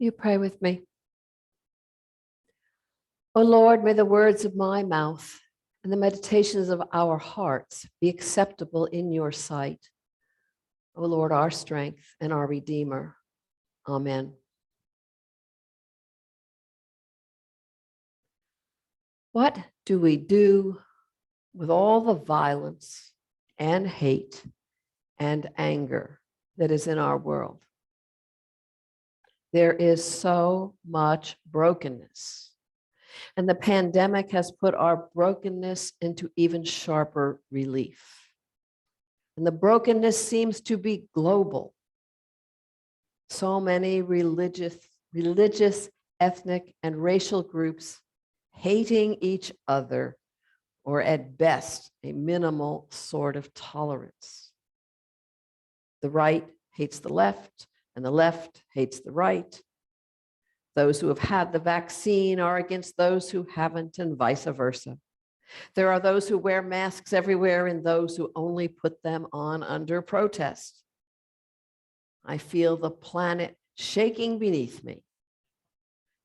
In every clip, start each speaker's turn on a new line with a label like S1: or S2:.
S1: You pray with me. O Lord, may the words of my mouth and the meditations of our hearts be acceptable in your sight. O Lord, our strength and our Redeemer. Amen. What do we do with all the violence and hate and anger that is in our world? There is so much brokenness, and the pandemic has put our brokenness into even sharper relief. And the brokenness seems to be global. So many religious, ethnic, and racial groups hating each other, or at best, a minimal sort of tolerance. The right hates the left, and the left hates the right. Those who have had the vaccine are against those who haven't, and vice versa. There are those who wear masks everywhere and those who only put them on under protest. I feel the planet shaking beneath me,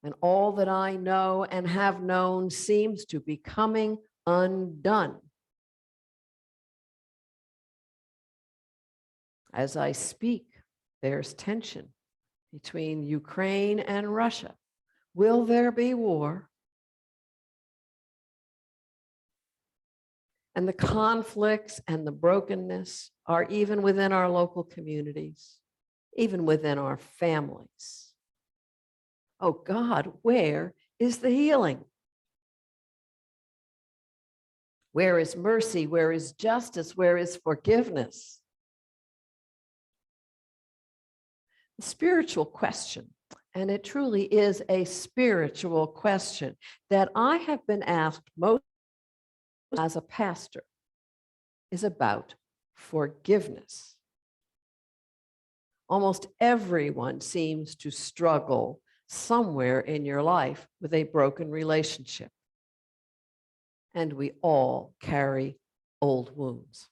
S1: and all that I know and have known seems to be coming undone. As I speak, there's tension between Ukraine and Russia. Will there be war? And the conflicts and the brokenness are even within our local communities, even within our families. Oh God, where is the healing? Where is mercy? Where is justice? Where is forgiveness? The spiritual question, and it truly is a spiritual question that I have been asked most as a pastor, is about forgiveness. Almost everyone seems to struggle somewhere in your life with a broken relationship. And we all carry old wounds.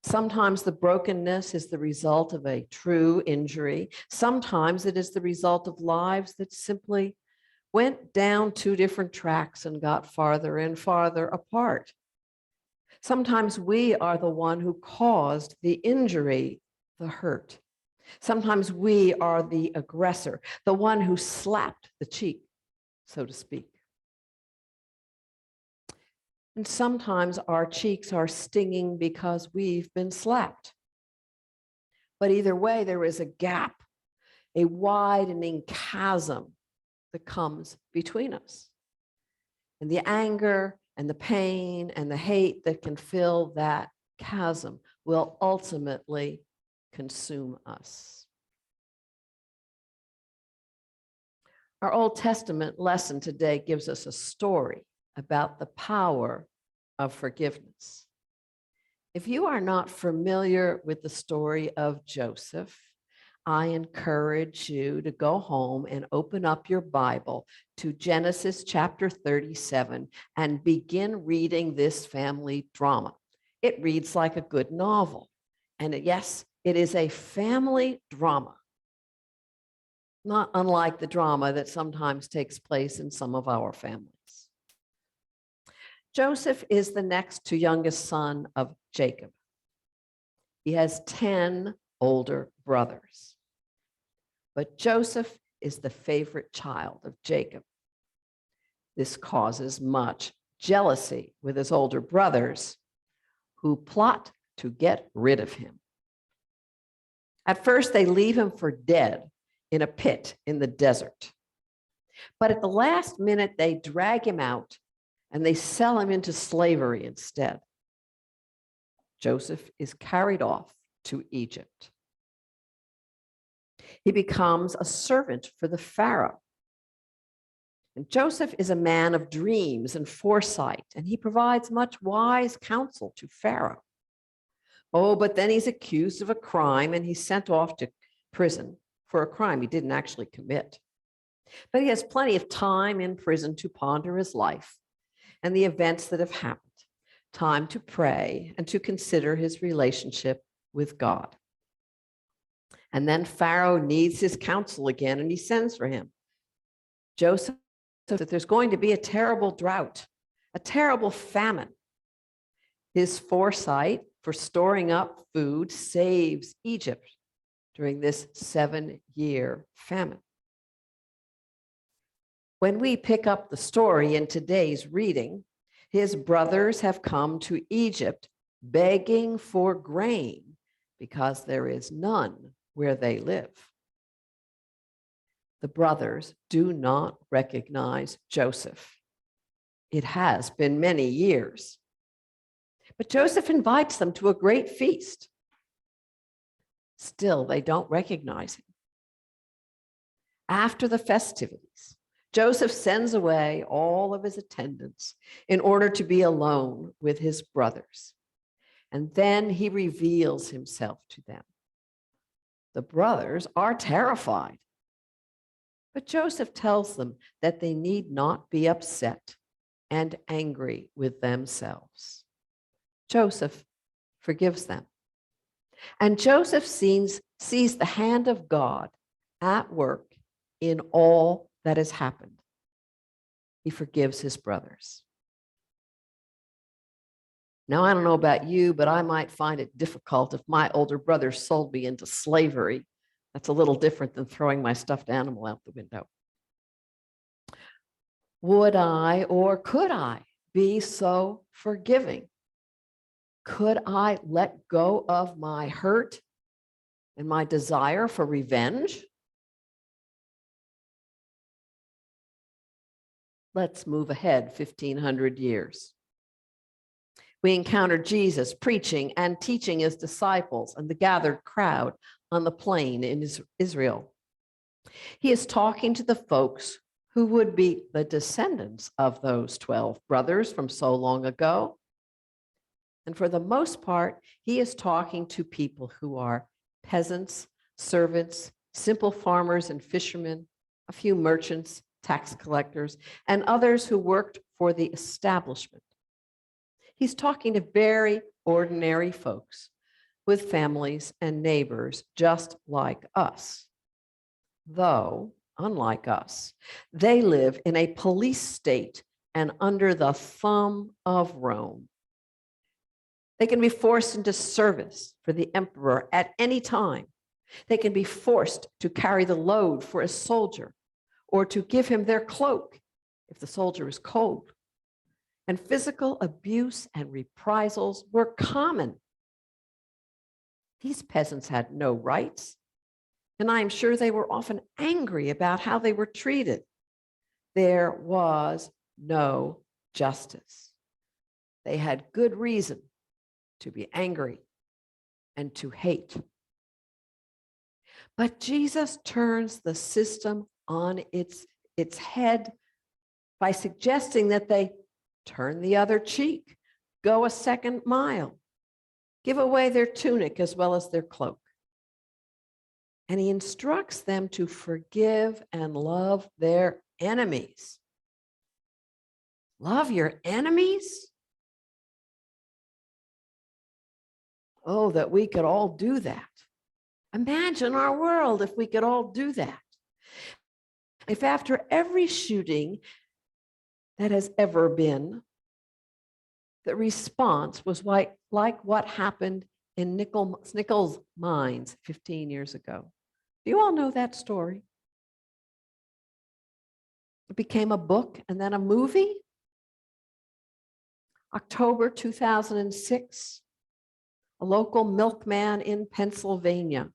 S1: Sometimes the brokenness is the result of a true injury. Sometimes it is the result of lives that simply went down two different tracks and got farther and farther apart. Sometimes we are the one who caused the injury, the hurt. Sometimes we are the aggressor, the one who slapped the cheek, so to speak. And sometimes our cheeks are stinging because we've been slapped. But either way, there is a gap, a widening chasm that comes between us. And the anger and the pain and the hate that can fill that chasm will ultimately consume us. Our Old Testament lesson today gives us a story about the power of forgiveness. If you are not familiar with the story of Joseph, I encourage you to go home and open up your Bible to Genesis chapter 37 and begin reading this family drama. It reads like a good novel. And yes, it is a family drama, not unlike the drama that sometimes takes place in some of our families. Joseph is the next to youngest son of Jacob. He has 10 older brothers. But Joseph is the favorite child of Jacob. This causes much jealousy with his older brothers, who plot to get rid of him. At first, they leave him for dead in a pit in the desert. But at the last minute, they drag him out and they sell him into slavery instead. Joseph is carried off to Egypt. He becomes a servant for the Pharaoh. And Joseph is a man of dreams and foresight, and he provides much wise counsel to Pharaoh. Oh, but then he's accused of a crime and he's sent off to prison for a crime he didn't actually commit. But he has plenty of time in prison to ponder his life and the events that have happened, time to pray and to consider his relationship with God. And then Pharaoh needs his counsel again, and he sends for him. Joseph says that there's going to be a terrible drought, a terrible famine. His foresight for storing up food saves Egypt during this 7-year famine. When we pick up the story in today's reading, his brothers have come to Egypt begging for grain because there is none where they live. The brothers do not recognize Joseph. It has been many years. But Joseph invites them to a great feast. Still, they don't recognize him. After the festivities, Joseph sends away all of his attendants in order to be alone with his brothers. And then he reveals himself to them. The brothers are terrified. But Joseph tells them that they need not be upset and angry with themselves. Joseph forgives them. And Joseph sees the hand of God at work in all that has happened. He forgives his brothers. Now, I don't know about you, but I might find it difficult if my older brother sold me into slavery. That's a little different than throwing my stuffed animal out the window. Would I or could I be so forgiving? Could I let go of my hurt and my desire for revenge? Let's move ahead 1,500 years. We encounter Jesus preaching and teaching his disciples and the gathered crowd on the plain in Israel. He is talking to the folks who would be the descendants of those 12 brothers from so long ago. And for the most part, he is talking to people who are peasants, servants, simple farmers and fishermen, a few merchants, tax collectors, and others who worked for the establishment. He's talking to very ordinary folks with families and neighbors just like us. Though, unlike us, they live in a police state and under the thumb of Rome. They can be forced into service for the emperor at any time. They can be forced to carry the load for a soldier or to give him their cloak if the soldier is cold. And physical abuse and reprisals were common. These peasants had no rights, and I am sure they were often angry about how they were treated. There was no justice. They had good reason to be angry and to hate. But Jesus turns the system on its head by suggesting that they turn the other cheek, go a second mile, give away their tunic as well as their cloak. And he instructs them to forgive and love their enemies. Love your enemies? Oh, that we could all do that. Imagine our world if we could all do that. If after every shooting that has ever been, the response was like what happened in Nichols mines 15 years ago. Do you all know that story? It became a book and then a movie. October 2006, a local milkman in Pennsylvania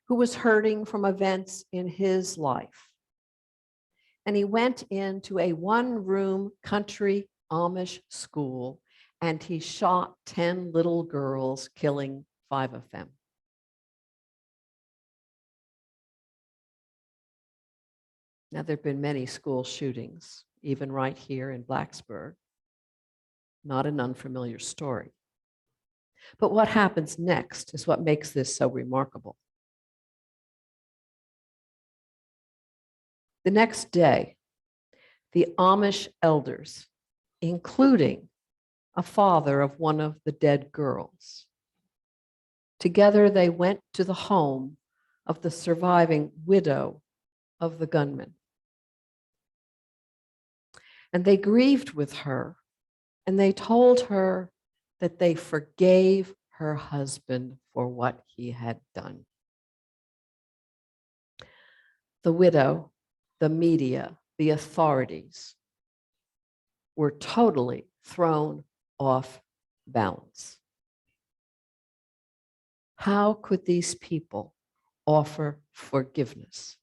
S1: who was hurting from events in his life. And he went into a one-room country Amish school and he shot 10 little girls, killing 5 of them. Now, there have been many school shootings, even right here in Blacksburg. Not an unfamiliar story. But what happens next is what makes this so remarkable. The next day, the Amish elders, including a father of one of the dead girls, Together, they went to the home of the surviving widow of the gunman. And they grieved with her, and they told her that they forgave her husband for what he had done. The widow, the media, the authorities were totally thrown off balance. How could these people offer forgiveness?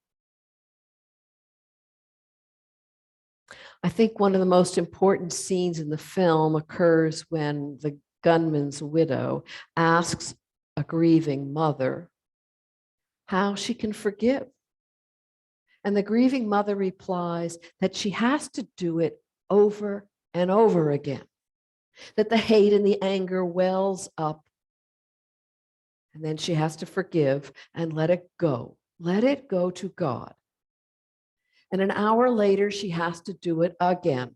S1: I think one of the most important scenes in the film occurs when the gunman's widow asks a grieving mother how she can forgive. And the grieving mother replies that she has to do it over and over again, that the hate and the anger wells up, and then she has to forgive and let it go to God. And an hour later, she has to do it again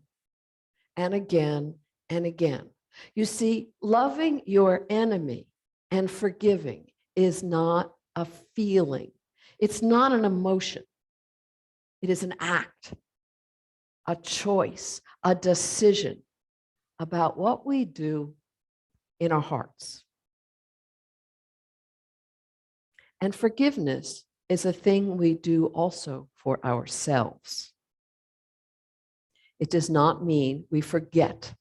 S1: and again and again. You see, loving your enemy and forgiving is not a feeling. It's not an emotion. It is an act, a choice, a decision about what we do in our hearts. And forgiveness is a thing we do also for ourselves. It does not mean we forget.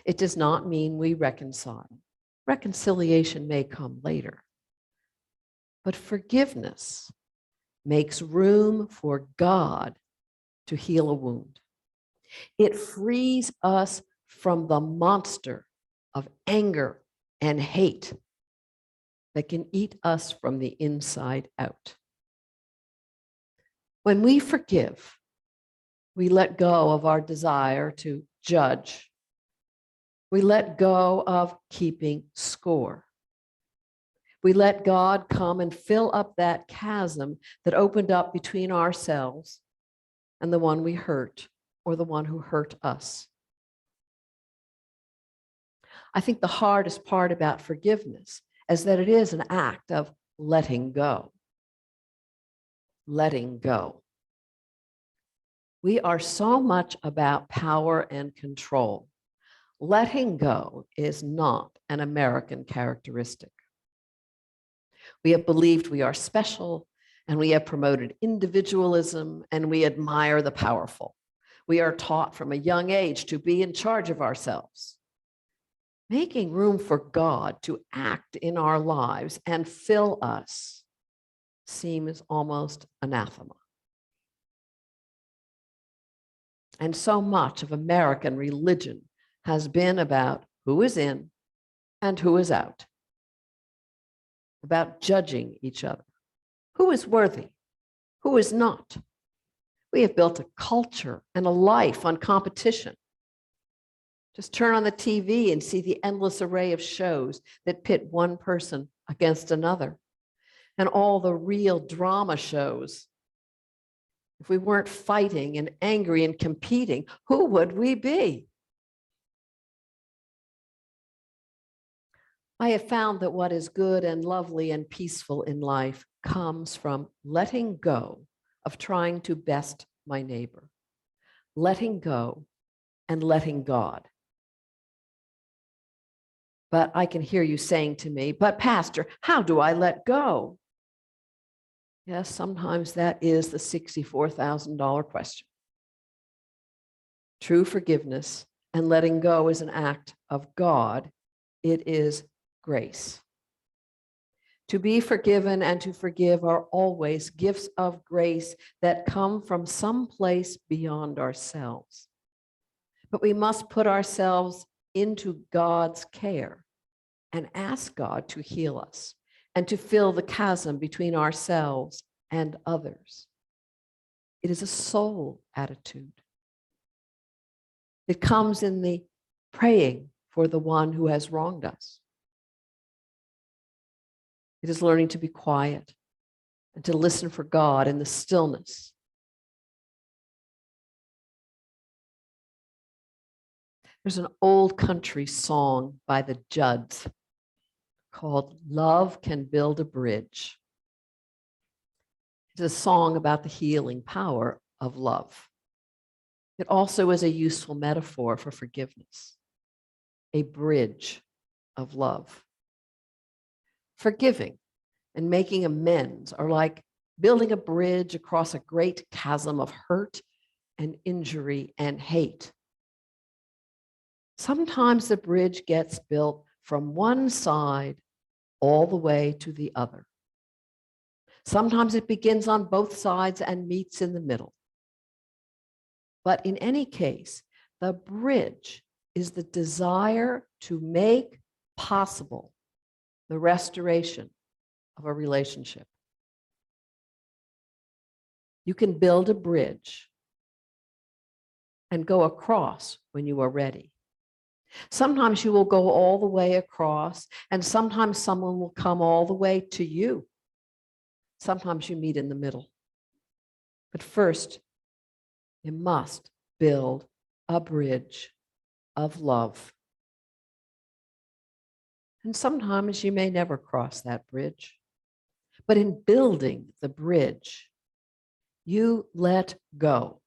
S1: It does not mean we reconcile. Reconciliation may come later. But forgiveness makes room for God to heal a wound. It frees us from the monster of anger and hate that can eat us from the inside out. When we forgive, we let go of our desire to judge. We let go of keeping score. We let God come and fill up that chasm that opened up between ourselves and the one we hurt or the one who hurt us. I think the hardest part about forgiveness is that it is an act of letting go. Letting go. We are so much about power and control. Letting go is not an American characteristic. We have believed we are special, and we have promoted individualism, and we admire the powerful. We are taught from a young age to be in charge of ourselves. Making room for God to act in our lives and fill us seems almost anathema. And so much of American religion has been about who is in and who is out, about judging each other. Who is worthy? Who is not? We have built a culture and a life on competition. Just turn on the TV and see the endless array of shows that pit one person against another, and all the real drama shows. If we weren't fighting and angry and competing, who would we be? I have found that what is good and lovely and peaceful in life comes from letting go of trying to best my neighbor, letting go and letting God. But I can hear you saying to me, but Pastor, how do I let go? Yes, sometimes that is the $64,000 question. True forgiveness and letting go is an act of God. It is grace. To be forgiven and to forgive are always gifts of grace that come from some place beyond ourselves. But we must put ourselves into God's care and ask God to heal us and to fill the chasm between ourselves and others. It is a soul attitude. It comes in the praying for the one who has wronged us. It is learning to be quiet and to listen for God in the stillness. There's an old country song by the Judds called Love Can Build a Bridge. It's a song about the healing power of love. It also is a useful metaphor for forgiveness, a bridge of love. Forgiving and making amends are like building a bridge across a great chasm of hurt and injury and hate. Sometimes the bridge gets built from one side all the way to the other. Sometimes it begins on both sides and meets in the middle. But in any case, the bridge is the desire to make possible the restoration of a relationship. You can build a bridge and go across when you are ready. Sometimes you will go all the way across, and sometimes someone will come all the way to you. Sometimes you meet in the middle. But first, you must build a bridge of love. And sometimes you may never cross that bridge. But in building the bridge, you let go.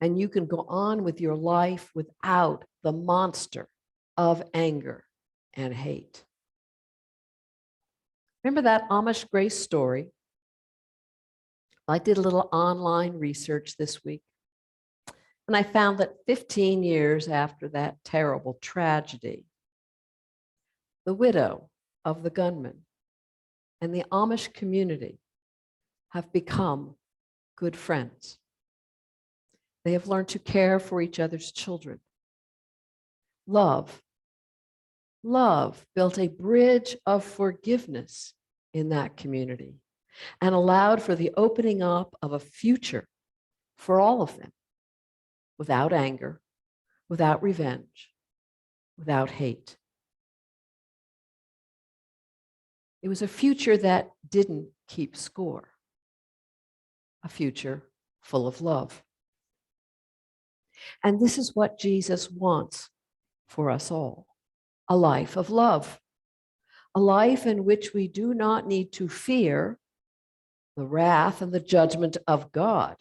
S1: And you can go on with your life without the monster of anger and hate. Remember that Amish Grace story? I did a little online research this week, and I found that 15 years after that terrible tragedy, the widow of the gunman and the Amish community have become good friends. They have learned to care for each other's children. Love built a bridge of forgiveness in that community and allowed for the opening up of a future for all of them, without anger, without revenge, without hate. It was a future that didn't keep score, a future full of love. And this is what Jesus wants for us all, a life of love, a life in which we do not need to fear the wrath and the judgment of God.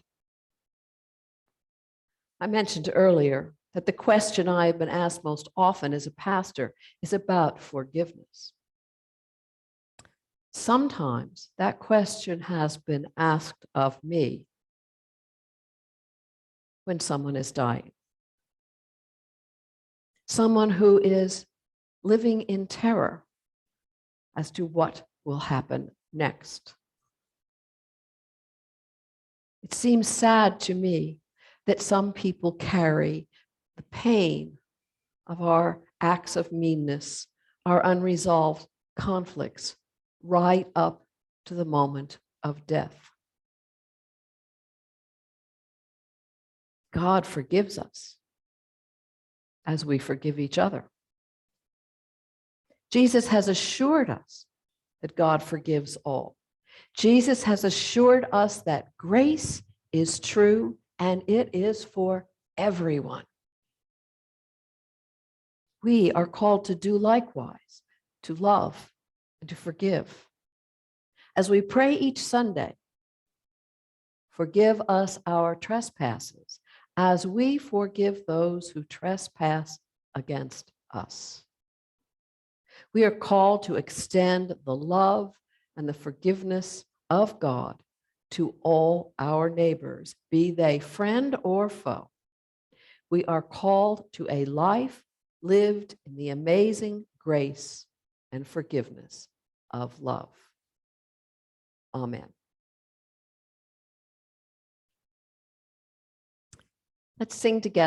S1: I mentioned earlier that the question I have been asked most often as a pastor is about forgiveness. Sometimes that question has been asked of me when someone is dying. Someone who is living in terror as to what will happen next. It seems sad to me that some people carry the pain of our acts of meanness, our unresolved conflicts, right up to the moment of death. God forgives us as we forgive each other. Jesus has assured us that God forgives all. Jesus has assured us that grace is true and it is for everyone. We are called to do likewise, to love and to forgive. As we pray each Sunday, forgive us our trespasses as we forgive those who trespass against us. We are called to extend the love and the forgiveness of God to all our neighbors, be they friend or foe. We are called to a life lived in the amazing grace and forgiveness of love. Amen. Let's sing together.